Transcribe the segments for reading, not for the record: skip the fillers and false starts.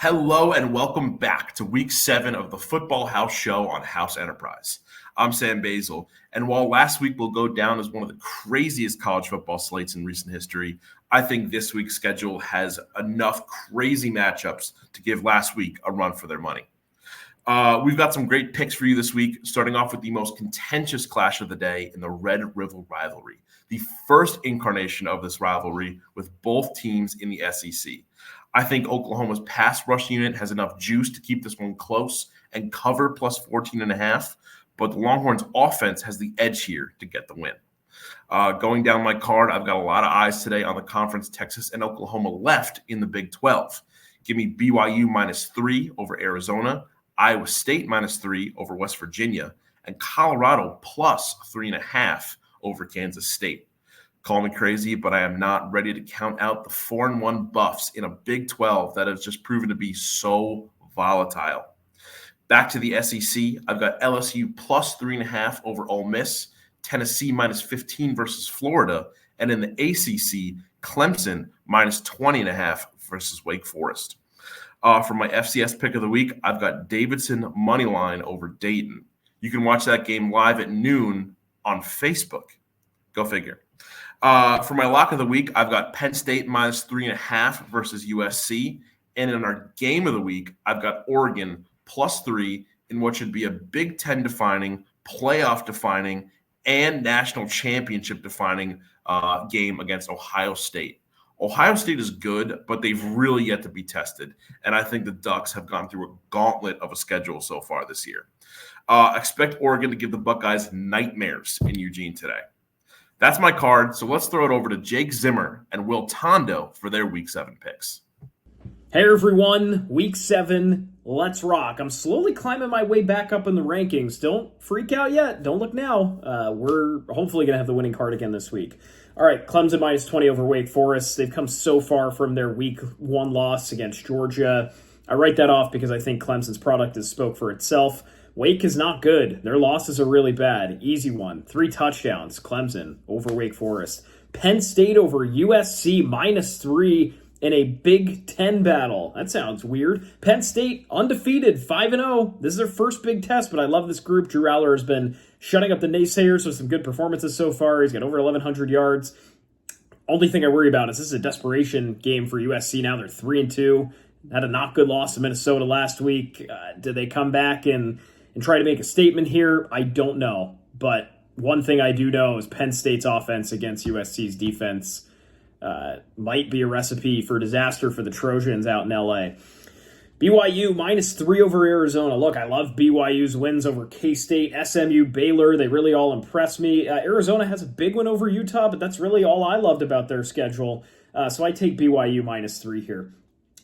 Hello and welcome back to week 7 of the Football House Show on House Enterprise. I'm Sam Basil, and while last week will go down as one of the craziest college football slates in recent history, I think this week's schedule has enough crazy matchups to give last week a run for their money. We've got some great picks for you this week, starting off with the most contentious clash of the day in the Red River rivalry, the first incarnation of this rivalry with both teams in the SEC. I think Oklahoma's pass rush unit has enough juice to keep this one close and cover plus 14.5, but the Longhorns offense has the edge here to get the win. Going down my card, I've got a lot of eyes today on the conference Texas and Oklahoma left in the Big 12. Give me BYU -3 over Arizona, Iowa State -3 over West Virginia, and Colorado plus 3.5 over Kansas State. Call me crazy, but I am not ready to count out the 4-1 Buffs in a Big 12 that has just proven to be so volatile. Back to the SEC, I've got LSU plus 3.5 over Ole Miss, Tennessee -15 versus Florida, and in the ACC, Clemson -20.5 versus Wake Forest. For my FCS pick of the week, I've got Davidson moneyline over Dayton. You can watch that game live at noon on Facebook. Go figure. For my lock of the week, I've got Penn State -3.5 versus USC. And in our game of the week, I've got Oregon +3 in what should be a Big Ten defining, playoff defining, and national championship defining game against Ohio State. Ohio State is good, but they've really yet to be tested. And I think the Ducks have gone through a gauntlet of a schedule so far this year. Expect Oregon to give the Buckeyes nightmares in Eugene today. That's my card, so let's throw it over to Jake Zimmer and Will Tondo for their Week 7 picks. Hey everyone, Week 7, let's rock. I'm slowly climbing my way back up in the rankings. Don't freak out yet. Don't look now. We're hopefully going to have the winning card again this week. All right, Clemson -20 over Wake Forest. They've come so far from their Week 1 loss against Georgia. I write that off because I think Clemson's product has spoke for itself. Wake is not good. Their losses are really bad. Easy one. 3 touchdowns. Clemson over Wake Forest. Penn State over USC -3 in a Big Ten battle. That sounds weird. Penn State undefeated, 5-0. This is their first big test, but I love this group. Drew Aller has been shutting up the naysayers with some good performances so far. He's got over 1,100 yards. Only thing I worry about is this is a desperation game for USC now. They're 3-2. Had a not good loss to Minnesota last week. Did they come back and try to make a statement here? I don't know. But one thing I do know is Penn State's offense against USC's defense might be a recipe for disaster for the Trojans out in LA. BYU -3 over Arizona. Look, I love BYU's wins over K-State, SMU, Baylor. They really all impress me. Arizona has a big one over Utah, but that's really all I loved about their schedule. So I take BYU -3 here.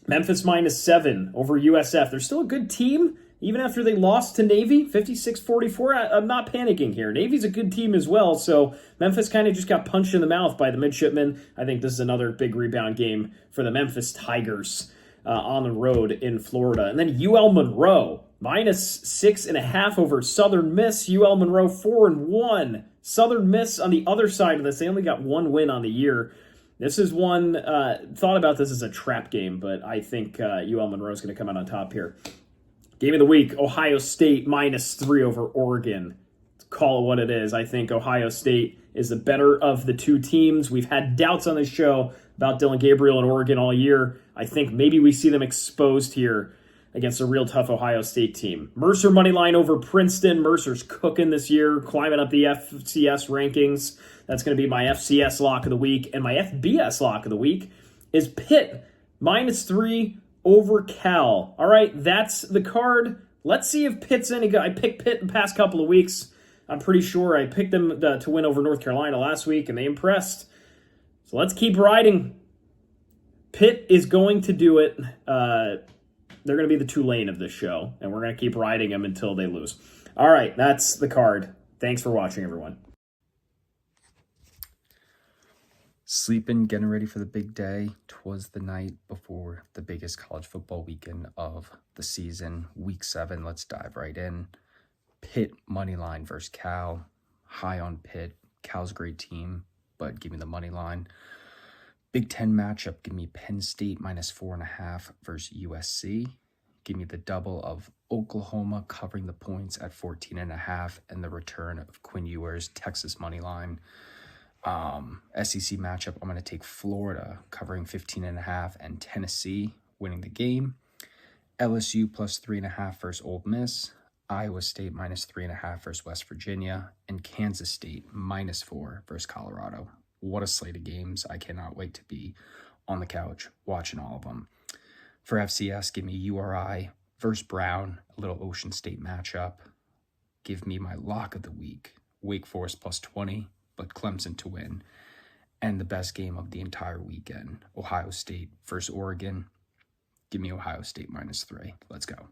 Memphis -7 over USF. They're still a good team. Even after they lost to Navy, 56-44, I'm not panicking here. Navy's a good team as well, so Memphis kind of just got punched in the mouth by the midshipmen. I think this is another big rebound game for the Memphis Tigers on the road in Florida. And then UL Monroe, -6.5 over Southern Miss. UL Monroe 4-1. Southern Miss on the other side of this, they only got 1 win on the year. This is one, thought about this as a trap game, but I think UL Monroe is going to come out on top here. Game of the week, Ohio State -3 over Oregon. Call it what it is. I think Ohio State is the better of the two teams. We've had doubts on this show about Dylan Gabriel and Oregon all year. I think maybe we see them exposed here against a real tough Ohio State team. Mercer moneyline over Princeton. Mercer's cooking this year, climbing up the FCS rankings. That's going to be my FCS lock of the week. And my FBS lock of the week is Pitt -3 over Cal. All right, that's the card. Let's see if Pitt's any good. I picked Pitt the past couple of weeks. I'm pretty sure I picked them to win over North Carolina last week, and they impressed. So let's keep riding. Pitt is going to do it. They're going to be the Tulane of this show, and we're going to keep riding them until they lose. All right, that's the card. Thanks for watching, everyone. Sleeping, getting ready for the big day. 'Twas the night before the biggest college football weekend of the season, Week 7. Let's dive right in. Pitt money line versus Cal. High on Pitt. Cal's a great team, but give me the money line. Big Ten matchup, give me Penn State -4.5 versus USC. Give me the double of Oklahoma covering the points at 14.5 and the return of Quinn Ewers, Texas money line. SEC matchup, I'm going to take Florida covering 15.5 and Tennessee winning the game. LSU +3.5 versus Ole Miss. Iowa State -3.5 versus West Virginia. And Kansas State -4 versus Colorado. What a slate of games. I cannot wait to be on the couch watching all of them. For FCS, give me URI versus Brown, a little Ocean State matchup. Give me my lock of the week, Wake Forest +20, but Clemson to win. And the best game of the entire weekend, Ohio State versus Oregon. Give me Ohio State -3. Let's go.